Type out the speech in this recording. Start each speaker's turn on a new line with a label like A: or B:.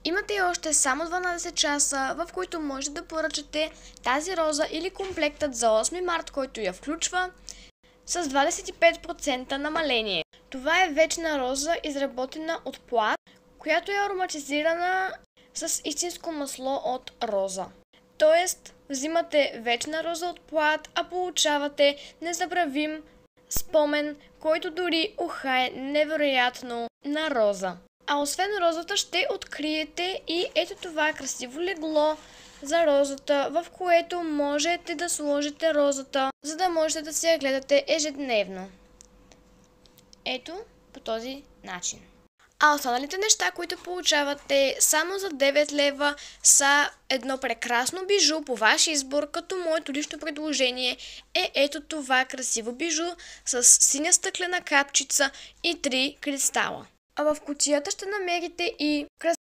A: Имате още само 12 часа, в които можете да поръчате тази роза или комплектът за 8 март, който я включва, с 25% намаление. Това е вечна роза, изработена от плат, която е ароматизирана с истинско масло от роза. Тоест, взимате вечна роза от плат, а получавате незабравим спомен, който дори ухае невероятно на роза. А освен розата ще откриете и ето това красиво легло за розата, в което можете да сложите розата, за да можете да си я гледате ежедневно. Ето по този начин. А останалите неща, които получавате само за 9 лева, са едно прекрасно бижу по ваш избор, като моето лично предложение е ето това красиво бижу с синя стъклена капчица и 3 кристала. А в кутията ще намерите и